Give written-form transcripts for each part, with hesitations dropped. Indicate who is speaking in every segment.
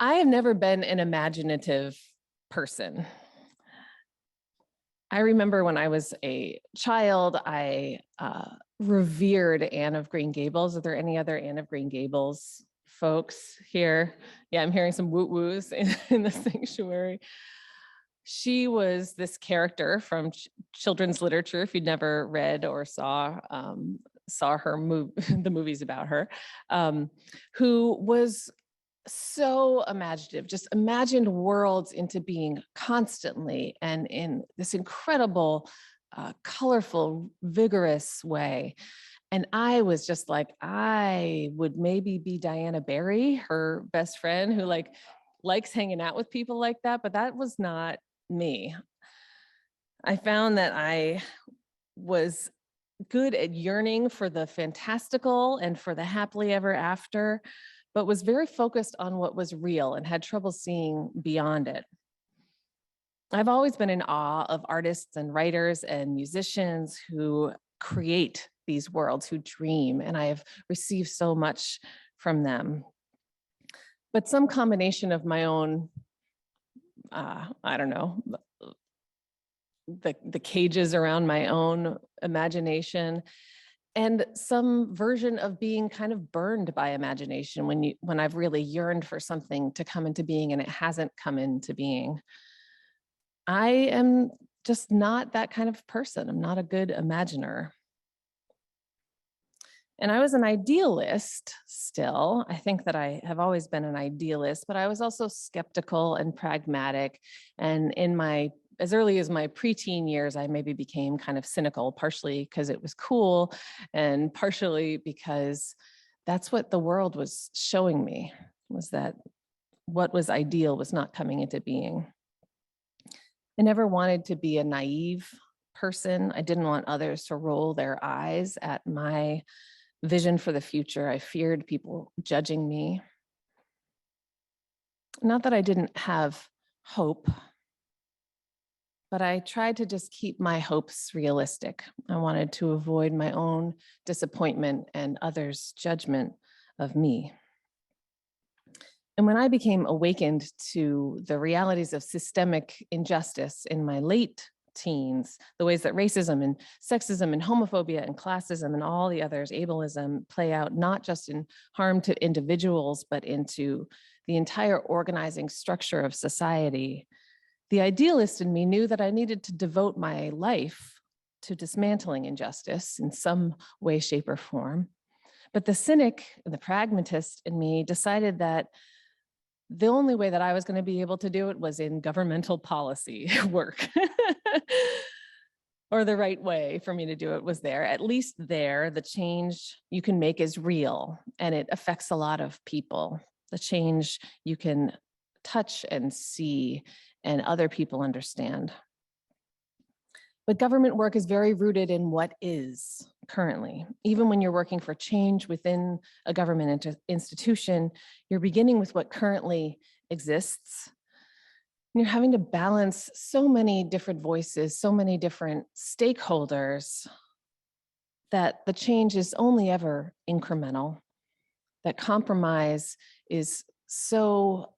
Speaker 1: I have never been an imaginative person. I remember when I was a child, I revered Anne of Green Gables. Are there any other Anne of Green Gables folks here? Yeah, I'm hearing some woot-woos in the sanctuary. She was this character from children's literature. If you'd never read or saw her the movies about her, who was so imaginative, just imagined worlds into being constantly and in this incredible, colorful, vigorous way. And I was just like, I would maybe be Diana Barry, her best friend, who likes hanging out with people like that, but that was not me. I found that I was good at yearning for the fantastical and for the happily ever after, but was very focused on what was real and had trouble seeing beyond it. I've always been in awe of artists and writers and musicians who create these worlds, who dream, and I have received so much from them. But some combination of my own, I don't know, the cages around my own imagination, and some version of being kind of burned by imagination when I've really yearned for something to come into being and it hasn't come into being. I am just not that kind of person. I'm not a good imaginer. And I was an idealist still. I think that I have always been an idealist, but I was also skeptical and pragmatic. And as early as my preteen years, I maybe became kind of cynical, partially because it was cool and partially because that's what the world was showing me, was that what was ideal was not coming into being. I never wanted to be a naive person. I didn't want others to roll their eyes at my vision for the future. I feared people judging me. Not that I didn't have hope, but I tried to just keep my hopes realistic. I wanted to avoid my own disappointment and others' judgment of me. And when I became awakened to the realities of systemic injustice in my late teens, the ways that racism and sexism and homophobia and classism and all the others, ableism, play out not just in harm to individuals, but into the entire organizing structure of society, the idealist in me knew that I needed to devote my life to dismantling injustice in some way, shape, or form. But the cynic and the pragmatist in me decided that the only way that I was going to be able to do it was in governmental policy work. Or the right way for me to do it was there. At least there, the change you can make is real and it affects a lot of people. The change you can touch and see and other people understand. But government work is very rooted in what is currently. Even when you're working for change within a government institution, you're beginning with what currently exists. And you're having to balance so many different voices, so many different stakeholders, that the change is only ever incremental, that compromise is so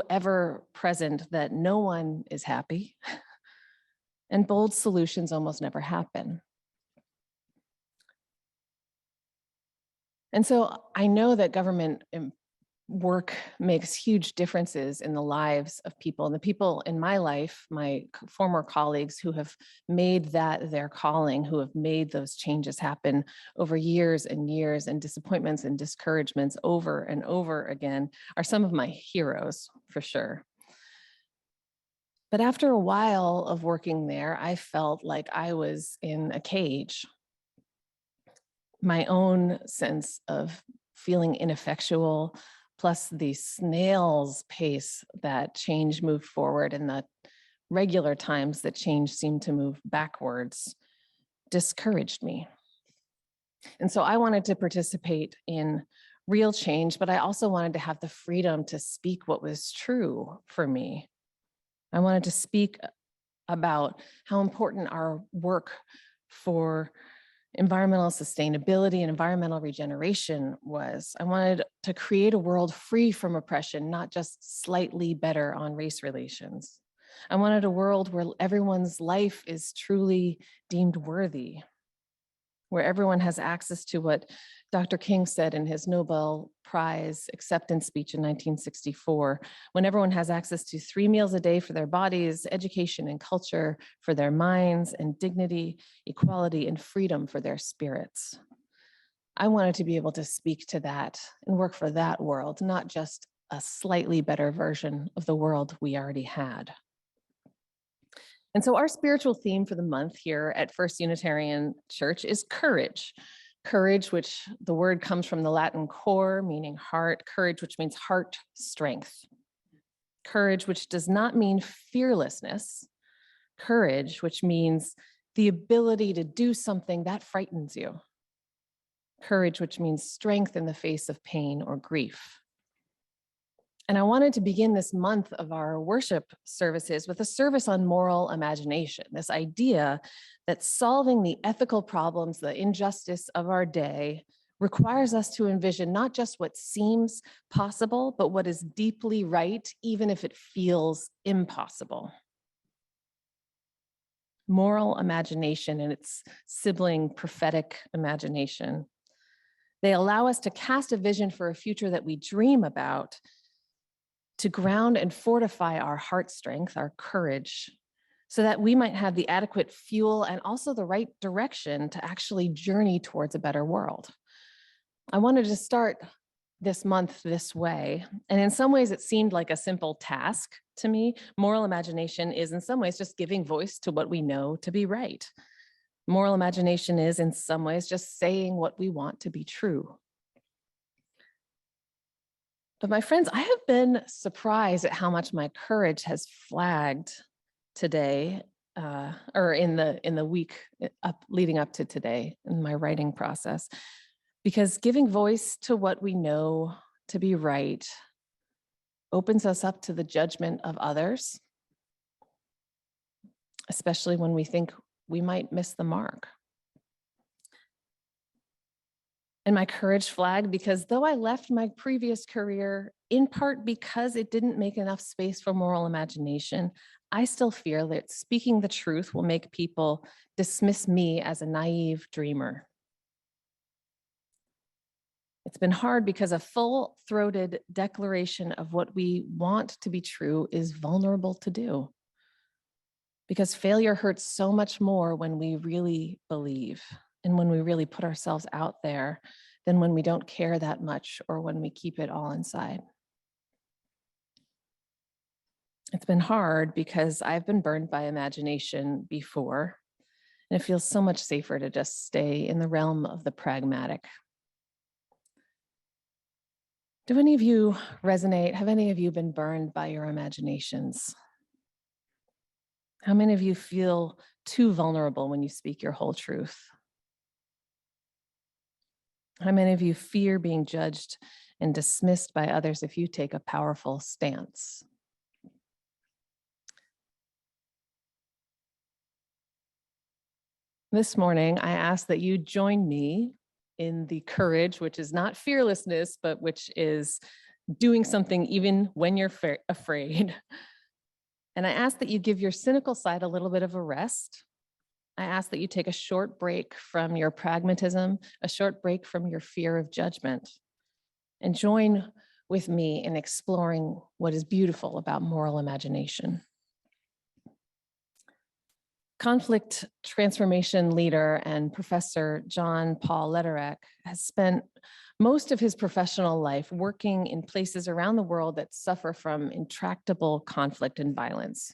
Speaker 1: ever present that no one is happy. And bold solutions almost never happen. And so I know that government work makes huge differences in the lives of people. And the people in my life, my former colleagues who have made that their calling, who have made those changes happen over years and years, and disappointments and discouragements over and over again, are some of my heroes for sure. But after a while of working there, I felt like I was in a cage. My own sense of feeling ineffectual, plus the snail's pace that change moved forward and the regular times that change seemed to move backwards, discouraged me. And so I wanted to participate in real change, but I also wanted to have the freedom to speak what was true for me. I wanted to speak about how important our work for environmental sustainability and environmental regeneration was. I wanted to create a world free from oppression, not just slightly better on race relations. I wanted a world where everyone's life is truly deemed worthy, where everyone has access to what Dr. King said in his Nobel Prize acceptance speech in 1964, when everyone has access to 3 meals a day for their bodies, education and culture for their minds, and dignity, equality, and freedom for their spirits. I wanted to be able to speak to that and work for that world, not just a slightly better version of the world we already had. And so our spiritual theme for the month here at First Unitarian Church is courage. Courage, which the word comes from the Latin cor, meaning heart. Courage, which means heart strength. Courage, which does not mean fearlessness. Courage, which means the ability to do something that frightens you. Courage, which means strength in the face of pain or grief. And I wanted to begin this month of our worship services with a service on moral imagination, this idea that solving the ethical problems, the injustice of our day, requires us to envision not just what seems possible, but what is deeply right, even if it feels impossible. Moral imagination and its sibling prophetic imagination. They allow us to cast a vision for a future that we dream about, to ground and fortify our heart strength, our courage, so that we might have the adequate fuel and also the right direction to actually journey towards a better world. I wanted to start this month this way, and in some ways it seemed like a simple task to me. Moral imagination is in some ways just giving voice to what we know to be right. Moral imagination is in some ways just saying what we want to be true. But my friends, I have been surprised at how much my courage has flagged today, or in the week leading up to today in my writing process, because giving voice to what we know to be right opens us up to the judgment of others, especially when we think we might miss the mark. And my courage flagged because though I left my previous career, in part because it didn't make enough space for moral imagination, I still fear that speaking the truth will make people dismiss me as a naive dreamer. It's been hard because a full-throated declaration of what we want to be true is vulnerable to do. Because failure hurts so much more when we really believe and when we really put ourselves out there than when we don't care that much or when we keep it all inside. It's been hard because I've been burned by imagination before, and it feels so much safer to just stay in the realm of the pragmatic. Do any of you resonate? Have any of you been burned by your imaginations? How many of you feel too vulnerable when you speak your whole truth? How many of you fear being judged and dismissed by others if you take a powerful stance? This morning, I ask that you join me in the courage, which is not fearlessness, but which is doing something even when you're afraid. And I ask that you give your cynical side a little bit of a rest. I ask that you take a short break from your pragmatism, a short break from your fear of judgment, and join with me in exploring what is beautiful about moral imagination. Conflict transformation leader and professor John Paul Lederek has spent most of his professional life working in places around the world that suffer from intractable conflict and violence.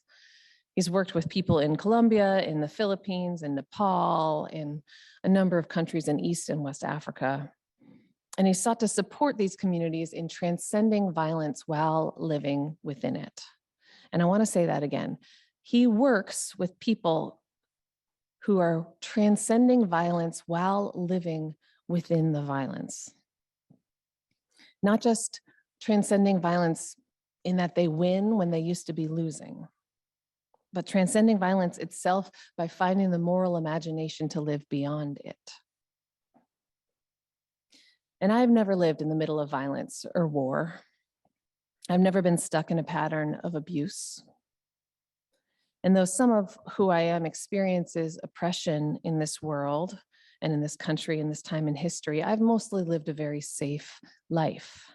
Speaker 1: He's worked with people in Colombia, in the Philippines, in Nepal, in a number of countries in East and West Africa. And he sought to support these communities in transcending violence while living within it. And I want to say that again. He works with people who are transcending violence while living within the violence. Not just transcending violence in that they win when they used to be losing, but transcending violence itself by finding the moral imagination to live beyond it. And I've never lived in the middle of violence or war. I've never been stuck in a pattern of abuse. And though some of who I am experiences oppression in this world and in this country in this time in history, I've mostly lived a very safe life.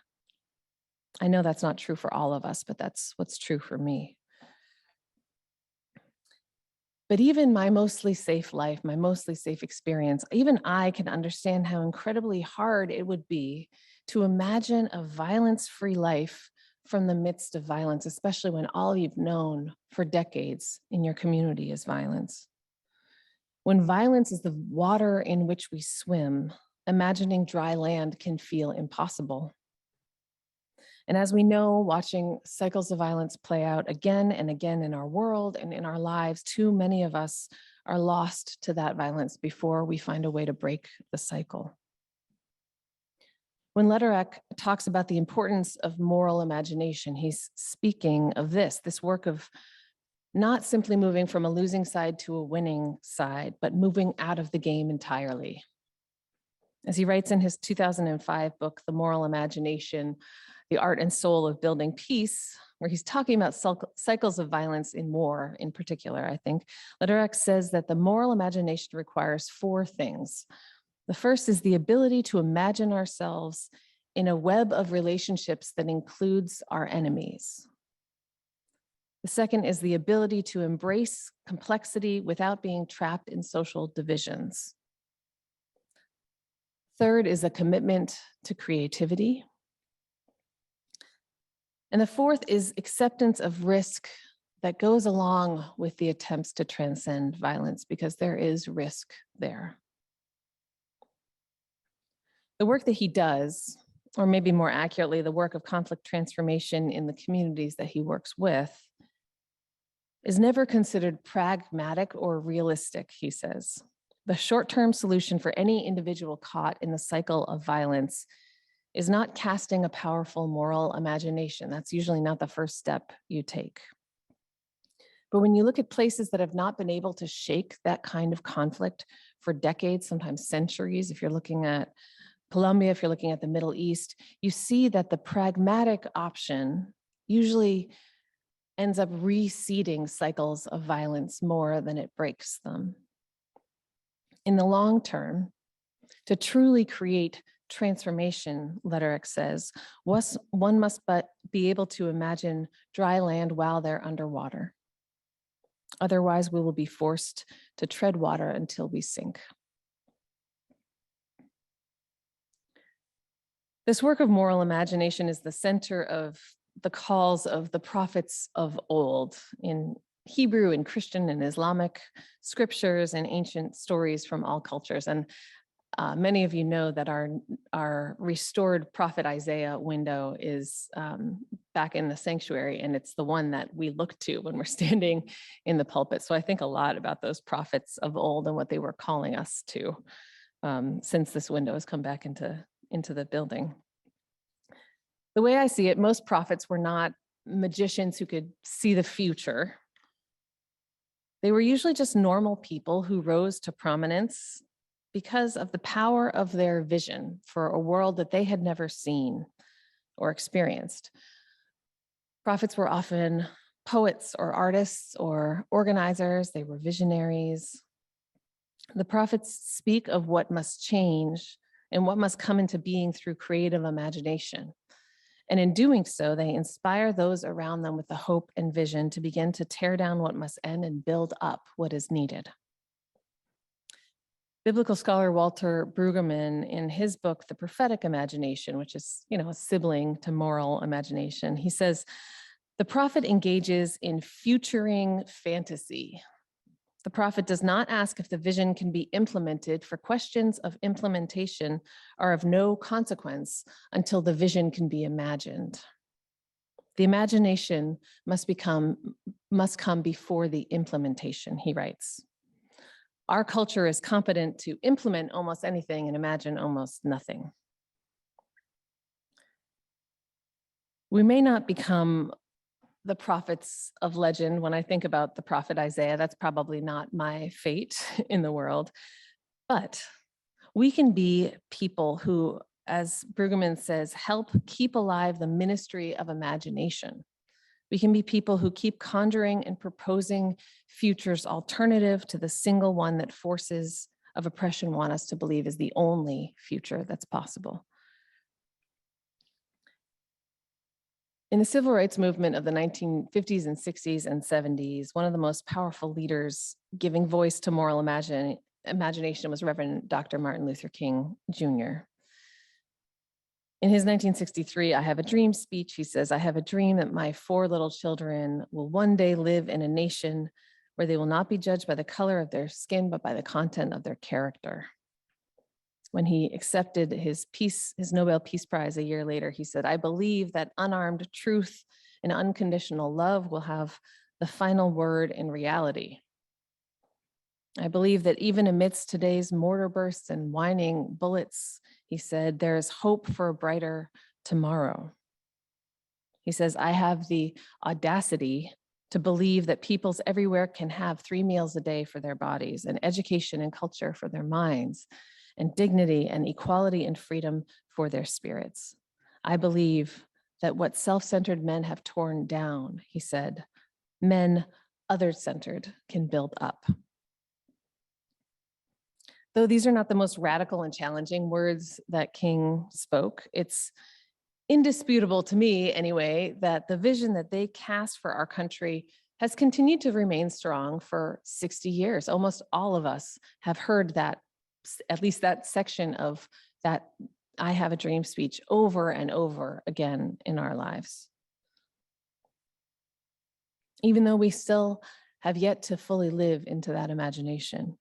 Speaker 1: I know that's not true for all of us, but that's what's true for me. But even my mostly safe life, my mostly safe experience, even I can understand how incredibly hard it would be to imagine a violence-free life from the midst of violence, especially when all you've known for decades in your community is violence. When violence is the water in which we swim, imagining dry land can feel impossible. And as we know, watching cycles of violence play out again and again in our world and in our lives, too many of us are lost to that violence before we find a way to break the cycle. When Lederek talks about the importance of moral imagination, he's speaking of this work of not simply moving from a losing side to a winning side, but moving out of the game entirely. As he writes in his 2005 book, The Moral Imagination, The Art and Soul of Building Peace, where he's talking about cycles of violence in war in particular, I think, Lederek says that the moral imagination requires 4 things. The first is the ability to imagine ourselves in a web of relationships that includes our enemies. The second is the ability to embrace complexity without being trapped in social divisions. Third is a commitment to creativity. And the fourth is acceptance of risk that goes along with the attempts to transcend violence, because there is risk there. The work that he does, or maybe more accurately, the work of conflict transformation in the communities that he works with, is never considered pragmatic or realistic, he says. The short-term solution for any individual caught in the cycle of violence is not casting a powerful moral imagination. That's usually not the first step you take. But when you look at places that have not been able to shake that kind of conflict for decades, sometimes centuries, if you're looking at Colombia, if you're looking at the Middle East, you see that the pragmatic option usually ends up reseeding cycles of violence more than it breaks them. In the long term, to truly create transformation, Lederek says, one must but be able to imagine dry land while they're underwater. Otherwise, we will be forced to tread water until we sink. This work of moral imagination is the center of the calls of the prophets of old in Hebrew and Christian and Islamic scriptures and ancient stories from all cultures. And many of you know that our restored prophet Isaiah window is back in the sanctuary, and it's the one that we look to when we're standing in the pulpit. So I think a lot about those prophets of old and what they were calling us to since this window has come back into the building. The way I see it, most prophets were not magicians who could see the future. They were usually just normal people who rose to prominence because of the power of their vision for a world that they had never seen or experienced. Prophets were often poets or artists or organizers. They were visionaries. The prophets speak of what must change and what must come into being through creative imagination. And in doing so, they inspire those around them with the hope and vision to begin to tear down what must end and build up what is needed. Biblical scholar Walter Brueggemann, in his book, The Prophetic Imagination, which is, a sibling to moral imagination, he says, the prophet engages in futuring fantasy. The prophet does not ask if the vision can be implemented, for questions of implementation are of no consequence until the vision can be imagined. The imagination must come before the implementation, he writes. Our culture is competent to implement almost anything and imagine almost nothing. We may not become the prophets of legend. When I think about the prophet Isaiah, that's probably not my fate in the world. But we can be people who as Brueggemann says, help keep alive the ministry of imagination. We can be people who keep conjuring and proposing futures alternative to the single one that forces of oppression want us to believe is the only future that's possible. In the civil rights movement of the 1950s and 60s and 70s, one of the most powerful leaders giving voice to moral imagination was Reverend Dr. Martin Luther King Jr. In his 1963 I Have a Dream speech, he says, "I have a dream that my 4 little children will one day live in a nation where they will not be judged by the color of their skin, but by the content of their character." When he accepted his Nobel Peace Prize a year later, he said, "I believe that unarmed truth and unconditional love will have the final word in reality. I believe that even amidst today's mortar bursts and whining bullets," he said, "there is hope for a brighter tomorrow." He says, "I have the audacity to believe that peoples everywhere can have 3 meals a day for their bodies, and education and culture for their minds, and dignity and equality and freedom for their spirits. I believe that what self-centered men have torn down," he said, "men other-centered can build up." Though these are not the most radical and challenging words that King spoke, it's indisputable to me anyway, that the vision that they cast for our country has continued to remain strong for 60 years. Almost all of us have heard that, at least that section of that I Have a Dream speech over and over again in our lives. Even though we still have yet to fully live into that imagination.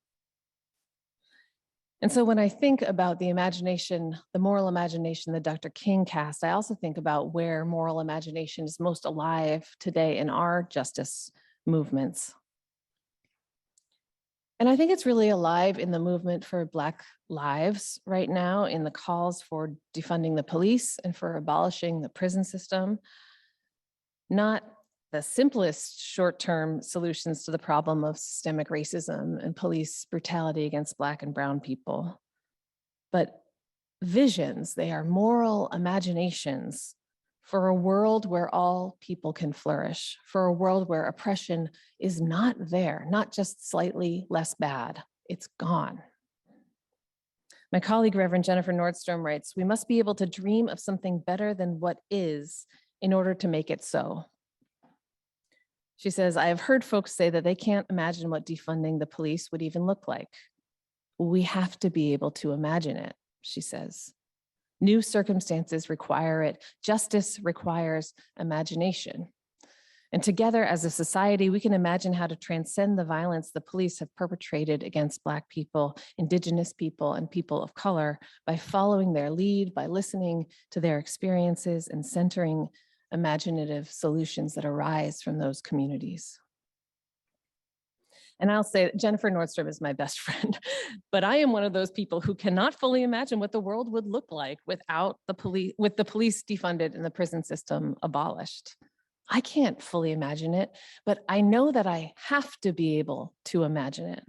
Speaker 1: And so when I think about the imagination, the moral imagination that Dr. King cast, I also think about where moral imagination is most alive today in our justice movements. And I think it's really alive in the movement for Black lives right now, in the calls for defunding the police and for abolishing the prison system. Not the simplest short-term solutions to the problem of systemic racism and police brutality against Black and brown people, but visions. They are moral imaginations for a world where all people can flourish, for a world where oppression is not there, not just slightly less bad, it's gone. My colleague, Reverend Jennifer Nordstrom, writes, "We must be able to dream of something better than what is in order to make it so." She says, "I have heard folks say that they can't imagine what defunding the police would even look like. We have to be able to imagine it," she says. "New circumstances require it. Justice requires imagination. And together as a society, we can imagine how to transcend the violence the police have perpetrated against Black people, Indigenous people, and people of color by following their lead, by listening to their experiences and centering imaginative solutions that arise from those communities." And I'll say Jennifer Nordstrom is my best friend, but I am one of those people who cannot fully imagine what the world would look like without the police defunded and the prison system abolished. I can't fully imagine it, but I know that I have to be able to imagine it.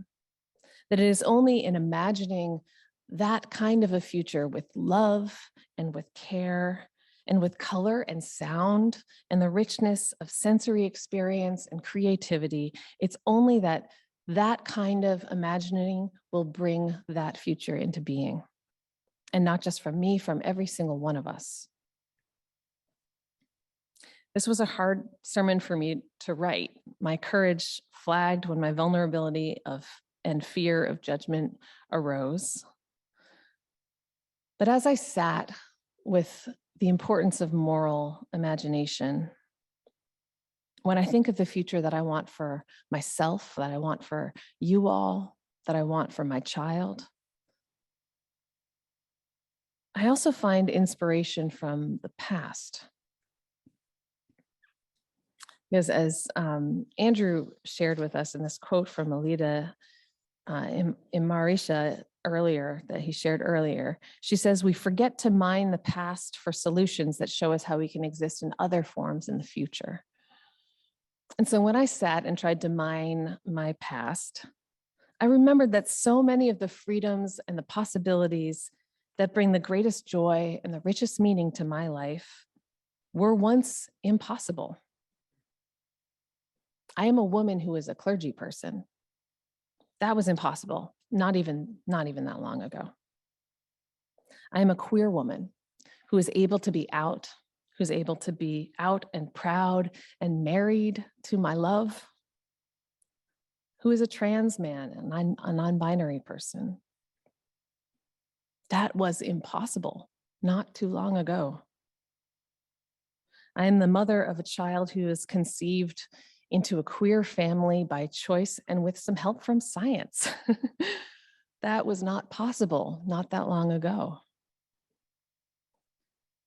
Speaker 1: That it is only in imagining that kind of a future with love and with care and with color and sound and the richness of sensory experience and creativity, it's only that that kind of imagining will bring that future into being. And not just from me, from every single one of us. This was a hard sermon for me to write. My courage flagged when my vulnerability and fear of judgment arose. But as I sat with the importance of moral imagination, when I think of the future that I want for myself, that I want for you all, that I want for my child, I also find inspiration from the past. Because as Andrew shared with us in this quote from Alida in Marisha earlier, that he shared earlier, she says, "We forget to mine the past for solutions that show us how we can exist in other forms in the future." And so when I sat and tried to mine my past, I remembered that so many of the freedoms and the possibilities that bring the greatest joy and the richest meaning to my life were once impossible. I am a woman who is a clergy person. That was impossible, not even that long ago. I am a queer woman who is able to be out, who's able to be out and proud and married to my love, who is a trans man and a non-binary person. That was impossible not too long ago. I am the mother of a child who is conceived into a queer family by choice and with some help from science. That was not possible not that long ago.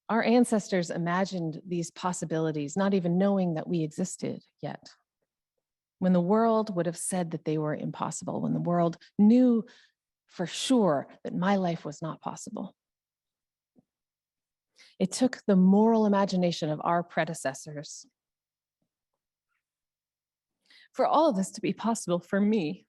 Speaker 1: Our ancestors imagined these possibilities, not even knowing that we existed yet. When the world would have said that they were impossible, when the world knew for sure that my life was not possible. It took the moral imagination of our predecessors for all of this to be possible for me.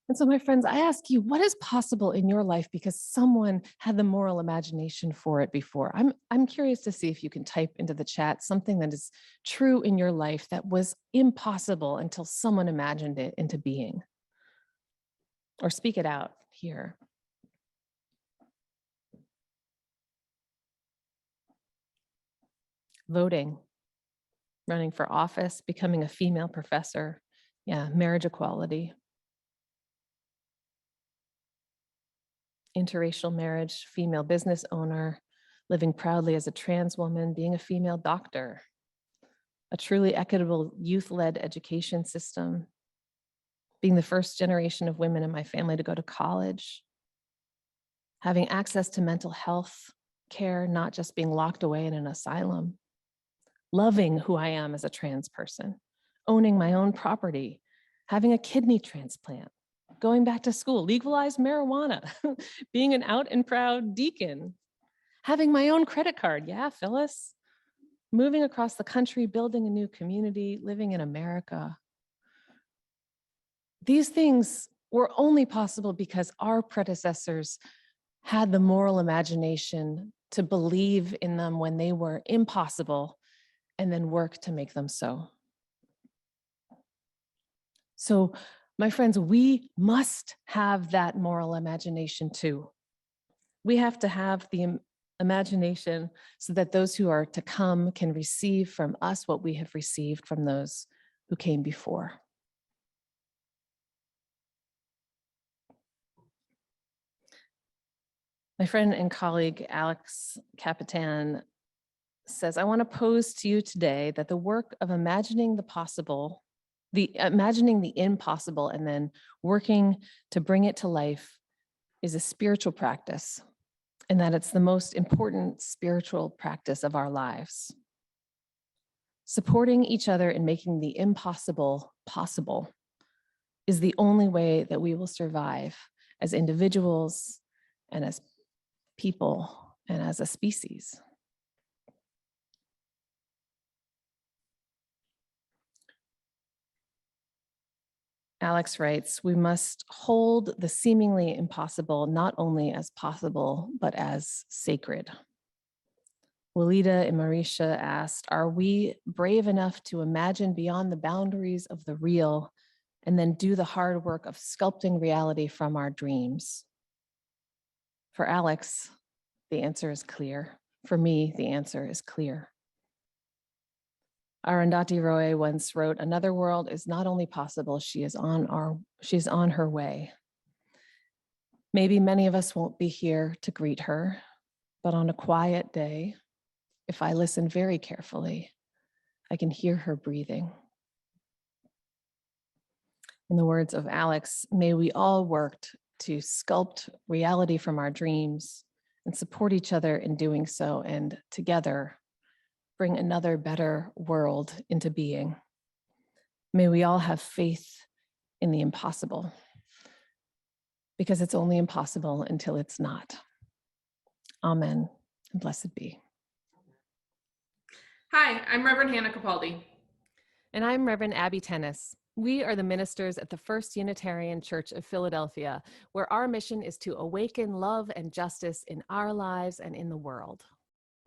Speaker 1: And so, my friends, I ask you, what is possible in your life because someone had the moral imagination for it before? I'm curious to see if you can type into the chat something that is true in your life that was impossible until someone imagined it into being. Or speak it out here. Voting, running for office, becoming a female professor, marriage equality. Interracial marriage, female business owner, living proudly as a trans woman, being a female doctor, a truly equitable youth-led education system, being the first generation of women in my family to go to college, having access to mental health care, not just being locked away in an asylum, loving who I am as a trans person, owning my own property, having a kidney transplant, going back to school, legalized marijuana, being an out and proud deacon, having my own credit card. Yeah, Phyllis. Moving across the country, building a new community, living in America. These things were only possible because our predecessors had the moral imagination to believe in them when they were impossible and then work to make them so. So, my friends, we must have that moral imagination too. We have to have the imagination so that those who are to come can receive from us what we have received from those who came before. My friend and colleague, Alex Capitan, says, I want to pose to you today that the work of imagining the possible, imagining the impossible, and then working to bring it to life is a spiritual practice, and that it's the most important spiritual practice of our lives. Supporting each other in making the impossible possible is the only way that we will survive as individuals and as people and as a species. Alex writes, we must hold the seemingly impossible not only as possible, but as sacred. Walida and Marisha asked, are we brave enough to imagine beyond the boundaries of the real and then do the hard work of sculpting reality from our dreams? For Alex, the answer is clear. For me, the answer is clear. Arundhati Roy once wrote, another world is not only possible, she's on her way. Maybe many of us won't be here to greet her, but on a quiet day, if I listen very carefully, I can hear her breathing. In the words of Alex, may we all work to sculpt reality from our dreams and support each other in doing so, and together bring another better world into being. May we all have faith in the impossible, because it's only impossible until it's not. Amen, and blessed be.
Speaker 2: Hi, I'm Reverend Hannah Capaldi.
Speaker 1: And I'm Reverend Abbey Tennis. We are the ministers at the First Unitarian Church of Philadelphia, where our mission is to awaken love and justice in our lives and in the world.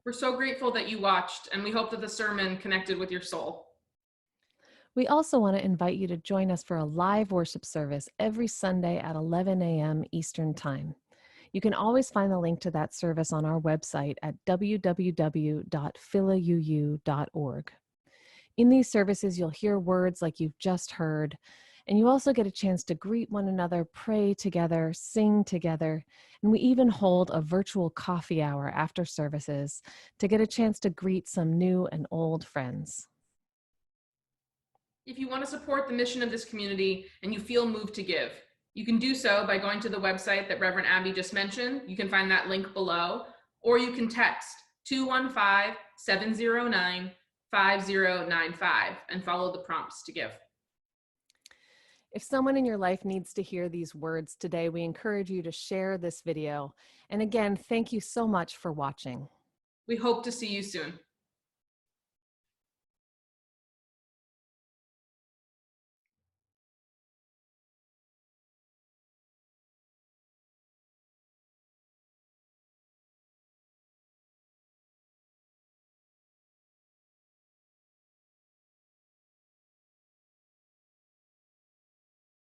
Speaker 2: We're so grateful that you watched, and we hope that the sermon connected with your soul.
Speaker 1: We also want to invite you to join us for a live worship service every Sunday at 11 a.m. Eastern Time. You can always find the link to that service on our website at www.philauu.org. In these services, you'll hear words like you've just heard, and you also get a chance to greet one another, pray together, sing together, and we even hold a virtual coffee hour after services to get a chance to greet some new and old friends.
Speaker 2: If you want to support the mission of this community and you feel moved to give, you can do so by going to the website that Reverend Abbey just mentioned. You can find that link below, or you can text 215-709-5095 and follow the prompts to give.
Speaker 1: If someone in your life needs to hear these words today, we encourage you to share this video. And again, thank you so much for watching.
Speaker 2: We hope to see you soon.